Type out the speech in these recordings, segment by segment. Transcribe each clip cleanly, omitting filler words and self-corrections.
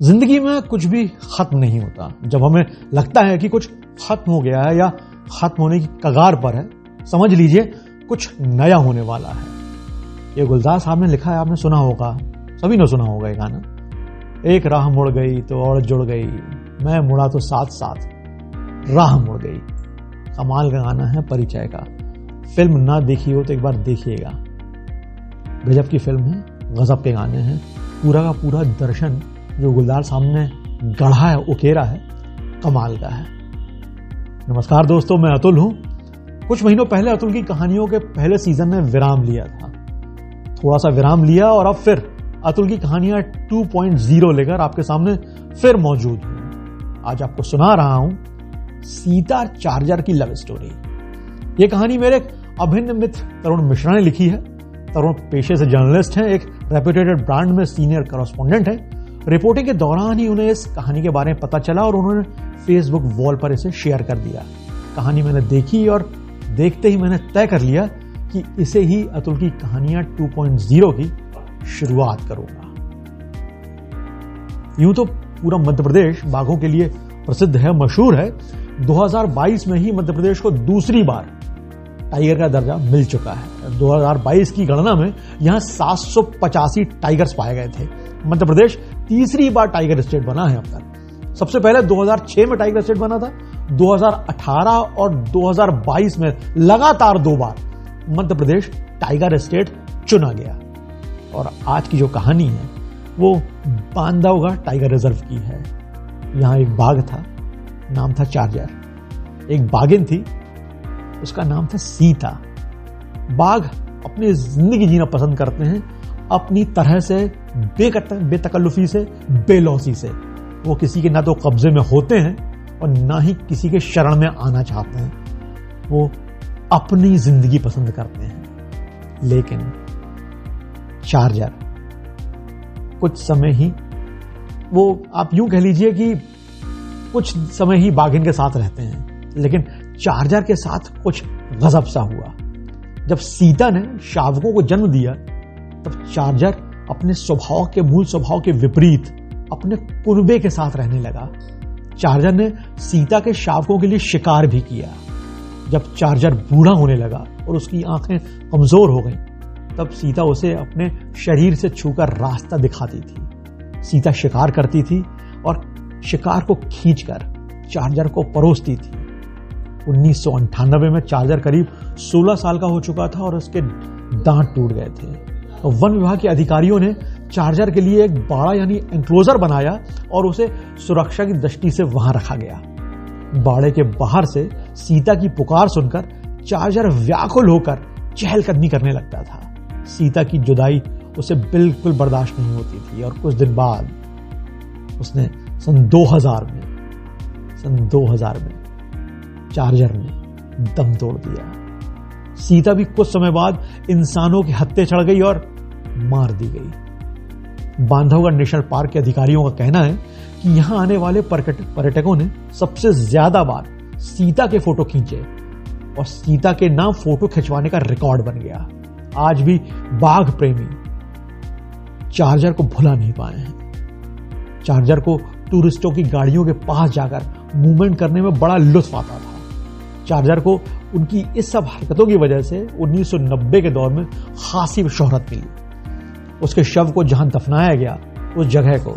जिंदगी में कुछ भी खत्म नहीं होता। जब हमें लगता है कि कुछ खत्म हो गया है या खत्म होने की कगार पर है, समझ लीजिए कुछ नया होने वाला है। ये गुलजार साहब ने लिखा है, आपने सुना होगा, सभी ने सुना होगा ये गाना। एक राह मुड़ गई तो और जुड़ गई, मैं मुड़ा तो साथ साथ राह मुड़ गई। कमाल का गाना है, परिचय का। फिल्म ना देखी हो तो एक बार देखिएगा, गजब की फिल्म है, गजब के गाने हैं। पूरा का पूरा दर्शन जो गुलजार साहब ने गढ़ा है, उकेरा है, कमाल का है। नमस्कार दोस्तों, मैं अतुल हूं। कुछ महीनों पहले अतुल की कहानियों के पहले सीजन ने विराम लिया था, थोड़ा सा विराम लिया और अब फिर अतुल की कहानियां 2.0 लेकर आपके सामने फिर मौजूद हूं। आज आपको सुना रहा हूं सीता चार्जर की लव स्टोरी। यह कहानी मेरे एक अभिन्न मित्र तरुण मिश्रा ने लिखी है। तरुण पेशे से जर्नलिस्ट हैं, एक रेप्यूटेड ब्रांड में सीनियर कॉरेस्पोंडेंट है। रिपोर्टिंग के दौरान ही उन्हें इस कहानी के बारे में पता चला और उन्होंने फेसबुक वॉल पर इसे शेयर कर दिया। कहानी मैंने देखी और देखते ही मैंने तय कर लिया कि इसे ही अतुल की कहानियां 2.0 की शुरुआत करूंगा। यूं तो पूरा मध्य प्रदेश बाघों के लिए प्रसिद्ध है, मशहूर है। 2022 में ही मध्य प्रदेश को दूसरी बार टाइगर का दर्जा मिल चुका है। 2022 की गणना में यहां 785 टाइगर्स पाए गए थे। मध्य प्रदेश तीसरी बार टाइगर स्टेट बना है अब तक। सबसे पहले 2006 में टाइगर स्टेट बना था। 2018 और 2022 में लगातार 2 बार मध्य प्रदेश टाइगर स्टेट चुना गया। और आज की जो कहानी है वो बांधवगढ़ टाइगर रिजर्व की है। यहां एक बाघ था, नाम था चार्जर। एक बाघिन थी, उसका नाम था सीता। बाघ अपनी जिंदगी जीना पसंद करते हैं, अपनी तरह से, बेतकल्लुफी से, बेलौसी से। वो किसी के ना तो कब्जे में होते हैं और ना ही किसी के शरण में आना चाहते हैं। वो अपनी जिंदगी पसंद करते हैं। लेकिन चार्जर कुछ समय ही, वो आप यूं कह लीजिए कि कुछ समय ही बाघिन के साथ रहते हैं, लेकिन चार्जर के साथ कुछ गजब सा हुआ। जब सीता ने शावकों को जन्म दिया तब चार्जर अपने स्वभाव के, मूल स्वभाव के विपरीत अपने कुनबे के साथ रहने लगा। चार्जर ने सीता के शावकों के लिए शिकार भी किया। जब चार्जर बूढ़ा होने लगा और उसकी आंखें कमजोर हो गईं, तब सीता उसे अपने शरीर से छूकर रास्ता दिखाती थी। सीता शिकार करती थी और शिकार को खींचकर चार्जर को परोसती थी। 1998 में चार्जर करीब 16 साल का हो चुका था और उसके दांत टूट गए थे। तो वन विभाग के अधिकारियों ने चार्जर के लिए एक बाड़ा यानी एंक्लोजर बनाया और उसे सुरक्षा की दृष्टि से वहां रखा गया। बाड़े के बाहर से सीता की पुकार सुनकर चार्जर व्याकुल होकर चहलकदमी करने लगता था। सीता की जुदाई उसे बिल्कुल बर्दाश्त नहीं होती थी और कुछ दिन बाद उसने सन 2000 में चार्जर ने दम तोड़ दिया। सीता भी कुछ समय बाद इंसानों के हत्थे चढ़ गई और मार दी गई। बांधवगढ़ नेशनल पार्क के अधिकारियों का कहना है कि यहां आने वाले पर्यटकों ने सबसे ज्यादा बार सीता के फोटो खींचे और सीता के नाम फोटो खिंचवाने का रिकॉर्ड बन गया। आज भी बाघ प्रेमी चार्जर को भुला नहीं पाए हैं। चार्जर को टूरिस्टों की गाड़ियों के पास जाकर मूवमेंट करने में बड़ा लुत्फ आता था। चार्जर को उनकी इस सब हरकतों की वजह से 1990 के दौर में खासी शोहरत मिली। उसके शव को जहां दफनाया गया, उस जगह को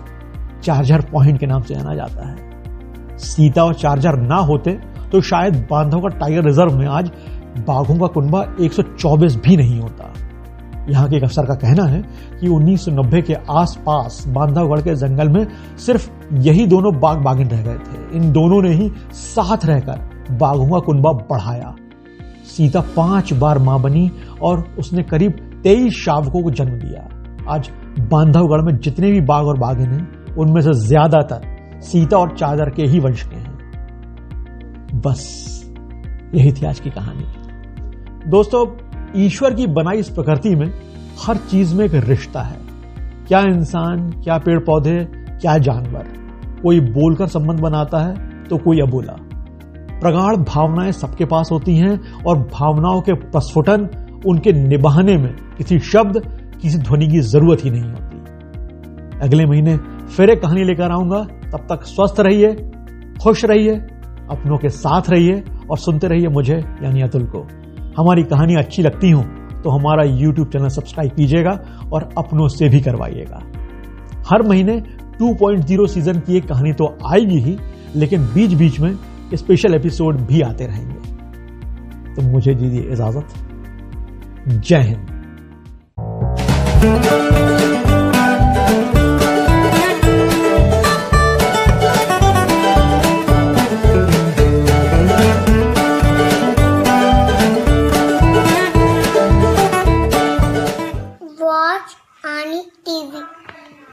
चार्जर पॉइंट के नाम से जाना जाता है। सीता और चार्जर ना होते तो शायद बांधवगढ़ टाइगर रिजर्व में आज बाघों का कुनबा 124 भी नहीं होता। यहां के एक अफसर का कहना है कि 1990 के आसपास बांधवगढ़ के जंगल में सिर्फ यही दोनों बाघ बाघिन रह गए थे। इन दोनों ने ही साथ रहकर बाघों का कुनबा बढ़ाया। सीता 5 बार मां बनी और उसने करीब 23 शावकों को जन्म दिया। आज बांधवगढ़ में जितने भी बाघ और बाघिन हैं, उनमें से ज्यादातर सीता और चार्जर के ही वंश के हैं। बस यही थी आज की कहानी। दोस्तों, ईश्वर की बनाई इस प्रकृति में हर चीज में एक रिश्ता है। क्या इंसान, क्या पेड़ पौधे, क्या जानवर। कोई बोलकर संबंध बनाता है तो कोई अबोला। प्रगाढ़ भावनाएं सबके पास होती हैं और भावनाओं के प्रस्फुटन, उनके निभाने में किसी शब्द, किसी ध्वनि की जरूरत ही नहीं होती। अगले महीने फिर एक कहानी लेकर आऊंगा। तब तक स्वस्थ रहिए, खुश रहिए, अपनों के साथ रहिए और सुनते रहिए मुझे यानी अतुल को। हमारी कहानी अच्छी लगती हो तो हमारा YouTube चैनल सब्सक्राइब कीजिएगा और अपनों से भी करवाइएगा। हर महीने 2.0 सीजन की एक कहानी तो आएगी ही, लेकिन बीच बीच में स्पेशल एपिसोड भी आते रहेंगे। तो मुझे दीजिए इजाजत। जय हिंद।